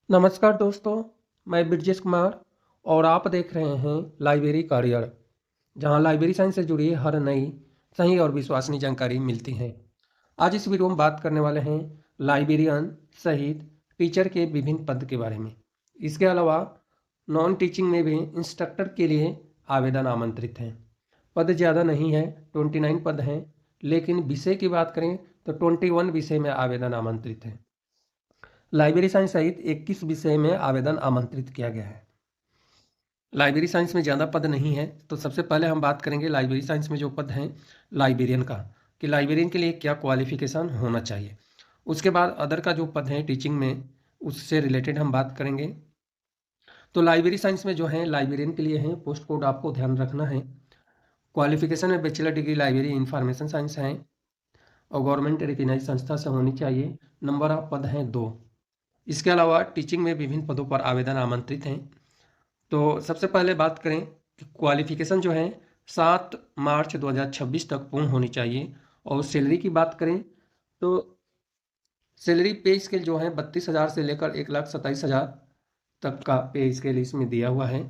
नमस्कार दोस्तों, मैं ब्रजेश कुमार और आप देख रहे हैं लाइब्रेरी करियर, जहां लाइब्रेरी साइंस से जुड़ी हर नई, सही और विश्वसनीय जानकारी मिलती है। आज इस वीडियो में बात करने वाले हैं लाइब्रेरियन सहित टीचर के विभिन्न पद के बारे में। इसके अलावा नॉन टीचिंग में भी इंस्ट्रक्टर के लिए आवेदन आमंत्रित हैं। पद ज़्यादा नहीं है, 29 पद हैं, लेकिन विषय की बात करें तो 21 विषय में आवेदन आमंत्रित हैं। लाइब्रेरी साइंस सहित 21 विषय में आवेदन आमंत्रित किया गया है। लाइब्रेरी साइंस में ज़्यादा पद नहीं है, तो सबसे पहले हम बात करेंगे लाइब्रेरी साइंस में जो पद हैं लाइब्रेरियन का, कि लाइब्रेरियन के लिए क्या क्वालिफिकेशन होना चाहिए। उसके बाद अदर का जो पद है टीचिंग में, उससे रिलेटेड हम बात करेंगे। तो लाइब्रेरी साइंस में जो है लाइब्रेरियन के लिए हैं, पोस्ट कोड आपको ध्यान रखना है। क्वालिफिकेशन में bachelor degree library information science है और गवर्नमेंट रिकग्नाइज संस्था से होनी चाहिए। नंबर ऑफ पद हैं 2। इसके अलावा टीचिंग में विभिन्न पदों पर आवेदन आमंत्रित हैं। तो सबसे पहले बात करें कि क्वालिफिकेशन जो है 7 मार्च 2026 तक पूर्ण होनी चाहिए। और सैलरी की बात करें तो सैलरी पे स्केल जो है 32,000 से लेकर 1,27,000 तक का पे स्केल इसमें दिया हुआ है।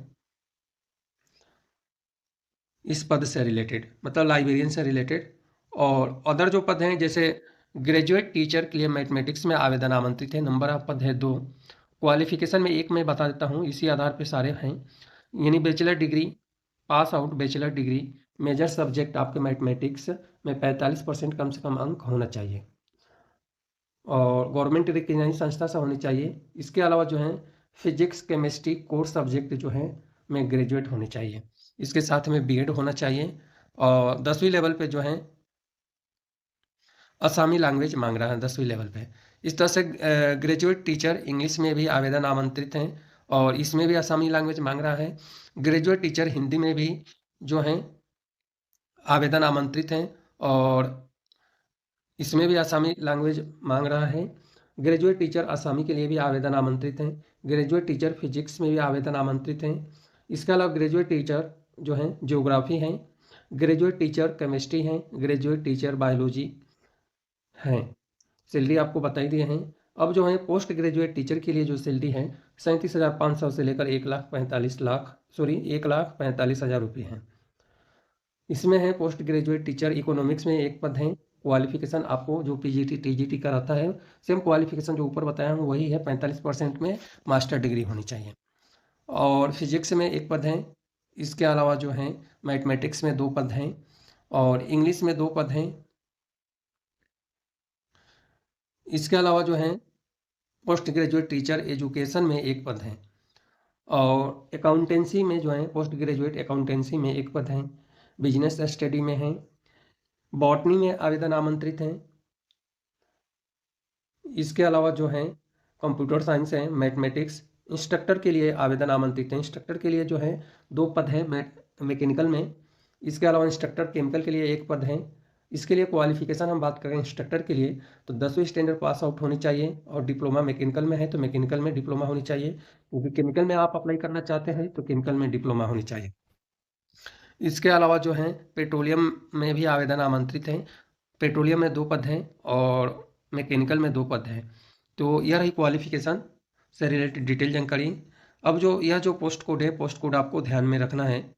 इस पद से रिलेटेड मतलब लाइब्रेरियन से रिलेटेड। और अदर जो पद हैं जैसे ग्रेजुएट टीचर के लिए मैथमेटिक्स में आवेदन आमंत्रित है। नंबर ऑफ पद है 2। क्वालिफिकेशन में एक मैं बता देता हूँ, इसी आधार पे सारे हैं। यानी bachelor degree, pass out bachelor degree, major subject आपके मैथमेटिक्स में 45% कम से कम अंक होना चाहिए और गवर्नमेंट रिकग्नाइज संस्था से होनी चाहिए। इसके अलावा जो है फिजिक्स केमिस्ट्री कोर सब्जेक्ट जो है में ग्रेजुएट होने चाहिए। इसके साथ में बीएड होना चाहिए और 10वीं लेवल पे जो है असामी लैंग्वेज मांग रहा है 10वीं लेवल पे। इस तरह से ग्रेजुएट टीचर इंग्लिश में भी आवेदन आमंत्रित हैं और इसमें भी असामी लैंग्वेज मांग रहा है। ग्रेजुएट टीचर हिंदी में भी जो हैं आवेदन आमंत्रित हैं और इसमें भी असामी लैंग्वेज मांग रहा है। ग्रेजुएट टीचर असामी के लिए भी आवेदन आमंत्रित हैं। ग्रेजुएट टीचर फिजिक्स में भी आवेदन आमंत्रित हैं। इसके अलावा ग्रेजुएट टीचर जो हैं ज्योग्राफी हैं, ग्रेजुएट टीचर केमिस्ट्री हैं, ग्रेजुएट टीचर बायोलॉजी हैं। सैलरी आपको बता ही दिए हैं। अब जो है पोस्ट ग्रेजुएट टीचर के लिए जो सैलरी है 37,500 से लेकर 1,45,000 रुपये हैं। इसमें है पोस्ट ग्रेजुएट टीचर इकोनॉमिक्स में एक पद है। क्वालिफिकेशन आपको जो पीजीटी टीजीटी का रहता है सेम क्वालिफिकेशन जो ऊपर बताया हूँ वही है, 45% में मास्टर डिग्री होनी चाहिए। और फिजिक्स में एक पद है। इसके अलावा जो है मैथमेटिक्स में 2 पद हैं और इंग्लिश में 2 पद हैं। इसके अलावा जो है पोस्ट ग्रेजुएट टीचर एजुकेशन में एक पद है और अकाउंटेंसी में जो है पोस्ट ग्रेजुएट अकाउंटेंसी में एक पद है। बिजनेस स्टडी में है। बॉटनी में आवेदन आमंत्रित हैं। इसके अलावा जो है कंप्यूटर साइंस है, मैथमेटिक्स। इंस्ट्रक्टर के लिए आवेदन आमंत्रित हैं। इंस्ट्रक्टर के लिए जो है 2 पद हैं मैकेनिकल में। इसके अलावा इंस्ट्रक्टर केमिकल के लिए एक पद है। इसके लिए क्वालिफिकेशन हम बात करें इंस्ट्रक्टर के लिए तो 10वीं स्टैंडर्ड पास आउट होनी चाहिए और डिप्लोमा मैकेनिकल में है तो मैकेनिकल में डिप्लोमा होनी चाहिए, क्योंकि केमिकल में आप अप्लाई करना चाहते हैं तो केमिकल में डिप्लोमा होनी चाहिए। इसके अलावा जो है पेट्रोलियम में भी आवेदन आमंत्रित हैं। पेट्रोलियम में 2 पद हैं और मैकेनिकल में 2 पद हैं। तो यह रही क्वालिफिकेशन से रिलेटेड डिटेल जानकारी। अब जो यह जो पोस्ट कोड है, पोस्ट कोड आपको ध्यान में रखना है।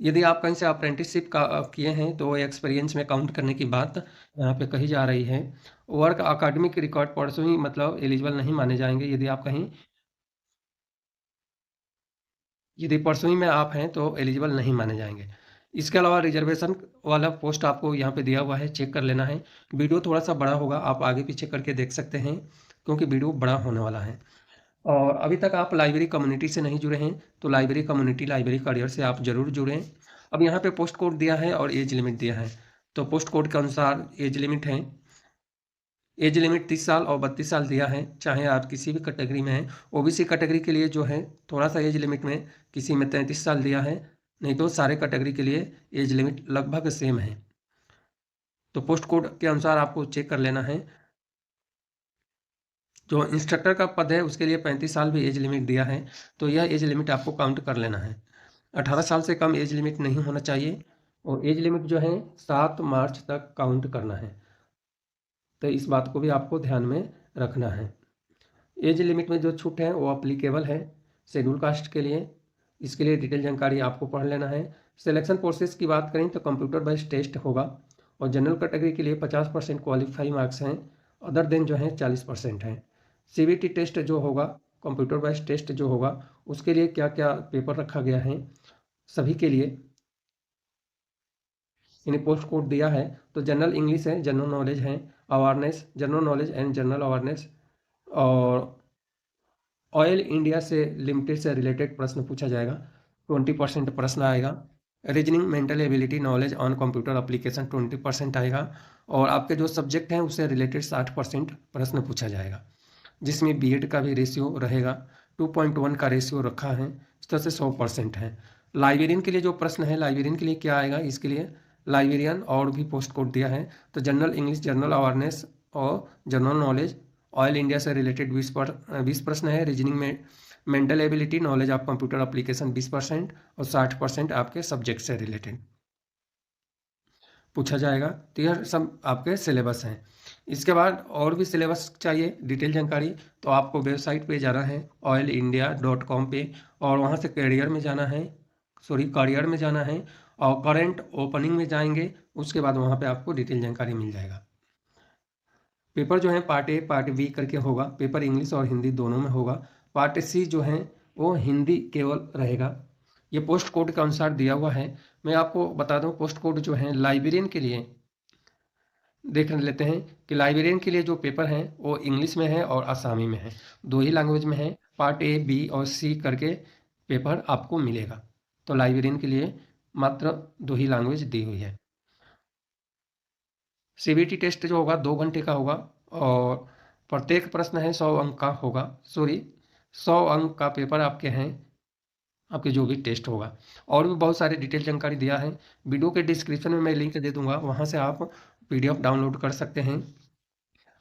यदि आप कहीं से अप्रेंटिसशिप का किए हैं तो एक्सपीरियंस में काउंट करने की बात यहाँ पे कही जा रही है। वर्क अकाडमिक रिकॉर्ड परसों ही मतलब एलिजिबल नहीं माने जाएंगे। यदि परसों ही में आप हैं तो एलिजिबल नहीं माने जाएंगे। इसके अलावा रिजर्वेशन वाला पोस्ट आपको यहाँ पे दिया हुआ है, चेक कर लेना है। वीडियो थोड़ा सा बड़ा होगा, आप आगे पीछे करके देख सकते हैं क्योंकि वीडियो बड़ा होने वाला है। और अभी तक आप लाइब्रेरी कम्युनिटी से नहीं जुड़े हैं तो लाइब्रेरी कम्युनिटी लाइब्रेरी करियर से आप जरूर जुड़ें। अब यहाँ पे पोस्ट कोड दिया है और एज लिमिट दिया है। तो पोस्ट कोड के अनुसार एज लिमिट है। एज लिमिट 30 साल और 32 साल दिया है, चाहे आप किसी भी कैटेगरी में हैं। ओबीसी कैटेगरी के लिए जो है थोड़ा सा एज लिमिट में किसी में 33 साल दिया है, नहीं तो सारे कैटेगरी के लिए एज लिमिट लगभग सेम है। तो पोस्ट कोड के अनुसार आपको चेक कर लेना है। जो इंस्ट्रक्टर का पद है उसके लिए 35 साल भी एज लिमिट दिया है, तो यह एज लिमिट आपको काउंट कर लेना है। 18 साल से कम एज लिमिट नहीं होना चाहिए और एज लिमिट जो है 7 मार्च तक काउंट करना है। तो इस बात को भी आपको ध्यान में रखना है। एज लिमिट में जो छूट है वो अप्लीकेबल है शेड्यूल कास्ट के लिए, इसके लिए डिटेल जानकारी आपको पढ़ लेना है। सिलेक्शन प्रोसेस की बात करें तो कंप्यूटर बेस्ड टेस्ट होगा और जनरल कैटेगरी के लिए 50% क्वालिफाई मार्क्स हैं, अदर देन जो है 40% हैं। सीबीटी टेस्ट जो होगा, कंप्यूटर बेस्ड टेस्ट जो होगा, उसके लिए क्या क्या पेपर रखा गया है सभी के लिए इन्हें पोस्ट कोड दिया है। तो जनरल इंग्लिश है, जनरल नॉलेज है, awareness, general knowledge and general awareness, और ऑयल इंडिया से लिमिटेड से रिलेटेड प्रश्न पूछा जाएगा, 20% प्रश्न आएगा। Reasoning mental ability knowledge on computer application 20% आएगा, और आपके जो सब्जेक्ट हैं उससे रिलेटेड 60% प्रश्न पूछा जाएगा, जिसमें बीएड का भी रेशियो रहेगा, 2.1 का रेशियो रखा है, इस तरह से 100% है। लाइब्रेरियन के लिए जो प्रश्न है, लाइब्रेरियन के लिए क्या आएगा, इसके लिए लाइब्रेरियन और भी पोस्ट कोड दिया है। तो जनरल इंग्लिश, जनरल अवेयरनेस और जनरल नॉलेज, ऑयल इंडिया से रिलेटेड 20 प्रश्न है। रीजनिंग में mental ability knowledge of computer application 20% और 60% आपके सब्जेक्ट से रिलेटेड पूछा जाएगा। तो यह सब आपके सिलेबस हैं। इसके बाद और भी सिलेबस चाहिए डिटेल जानकारी तो आपको वेबसाइट पे जाना है oilindia.com पे, और वहाँ से करियर में जाना है, करियर में जाना है और करंट ओपनिंग में जाएंगे। उसके बाद वहाँ पे आपको डिटेल जानकारी मिल जाएगा। पेपर जो है पार्ट ए पार्ट बी करके होगा, पेपर इंग्लिश और हिंदी दोनों में होगा। पार्ट सी जो है वो हिंदी केवल रहेगा। ये पोस्ट कोड के अनुसार दिया हुआ है। मैं आपको बता दूं पोस्ट कोड जो है लाइब्रेरियन के लिए देख लेते हैं कि लाइब्रेरियन के लिए जो पेपर है वो इंग्लिश में है और आसामी में है, दो ही लैंग्वेज में है। पार्ट ए बी और सी करके पेपर आपको मिलेगा। तो लाइब्रेरियन के लिए मात्र दो ही लैंग्वेज दी हुई है। सीबीटी टेस्ट जो होगा 2 घंटे का होगा और प्रत्येक प्रश्न है 100 अंक का होगा, 100 अंक का पेपर आपके हैं, आपके जो भी टेस्ट होगा। और भी बहुत सारे डिटेल जानकारी दिया है, वीडियो के डिस्क्रिप्शन में मैं लिंक दे दूंगा, वहां से आप पीडीएफ डाउनलोड कर सकते हैं।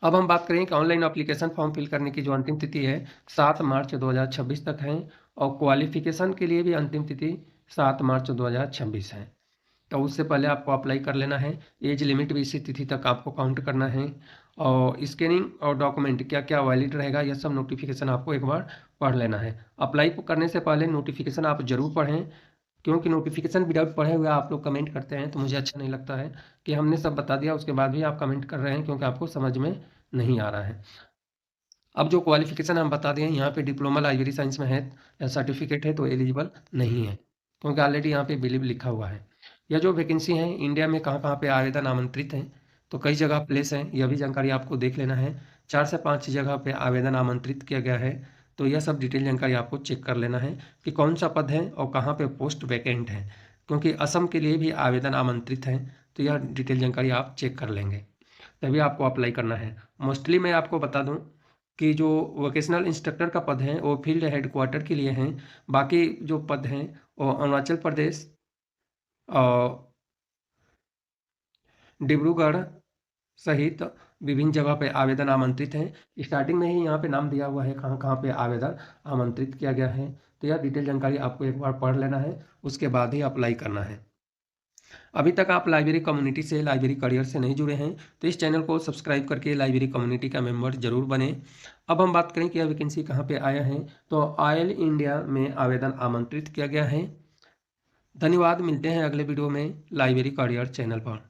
अब हम बात करें कि ऑनलाइन एप्लीकेशन फॉर्म फिल करने की जो अंतिम तिथि है 7 मार्च 2026 तक है, और क्वालिफिकेशन के लिए भी अंतिम तिथि 7 मार्च 2026 है। तो उससे पहले आपको अप्लाई कर लेना है। एज लिमिट भी इसी तिथि तक आपको काउंट करना है, और स्कैनिंग और डॉक्यूमेंट क्या क्या वैलिड रहेगा यह सब नोटिफिकेशन आपको एक बार पढ़ लेना है। अप्लाई करने से पहले नोटिफिकेशन आप जरूर पढ़ें, क्योंकि नोटिफिकेशन विदाउट पढ़े हुए आप लोग कमेंट करते हैं तो मुझे अच्छा नहीं लगता है कि हमने सब बता दिया उसके बाद भी आप कमेंट कर रहे हैं, क्योंकि आपको समझ में नहीं आ रहा है। अब जो क्वालिफिकेशन हम बता दें, यहाँ पे डिप्लोमा लाइब्रेरी साइंस में है या सर्टिफिकेट है तो एलिजिबल नहीं है, क्योंकि ऑलरेडी यहाँ पे बिलीव लिखा हुआ है। यह जो वैकेंसी है इंडिया में कहाँ कहाँ पे आवेदन आमंत्रित हैं, तो कई जगह प्लेस हैं, यह भी जानकारी आपको देख लेना है। 4 से 5 जगह पे आवेदन आमंत्रित किया गया है, तो यह सब डिटेल जानकारी आपको चेक कर लेना है कि कौन सा पद है और कहाँ पे पोस्ट वैकेंट है, क्योंकि असम के लिए भी आवेदन आमंत्रित है, तो यह डिटेल जानकारी आप चेक कर लेंगे तभी आपको अप्लाई करना है। मोस्टली मैं आपको बता दूं कि जो वोकेशनल इंस्ट्रक्टर का पद है वो फील्ड हेडक्वार्टर के लिए हैं, बाकी जो पद हैं वो अरुणाचल प्रदेश और डिब्रूगढ़ सहित विभिन्न जगह पे आवेदन आमंत्रित हैं। स्टार्टिंग में ही यहाँ पे नाम दिया हुआ है कहाँ कहाँ पे आवेदन आमंत्रित किया गया है, तो यह डिटेल जानकारी आपको एक बार पढ़ लेना है, उसके बाद ही अप्लाई करना है। अभी तक आप लाइब्रेरी कम्युनिटी से, लाइब्रेरी करियर से नहीं जुड़े हैं तो इस चैनल को सब्सक्राइब करके लाइब्रेरी कम्युनिटी का मेंबर जरूर बने। अब हम बात करें कि यह वैकेंसी कहाँ पे आया है, तो ऑयल इंडिया में आवेदन आमंत्रित किया गया है। धन्यवाद, मिलते हैं अगले वीडियो में लाइब्रेरी करियर चैनल पर।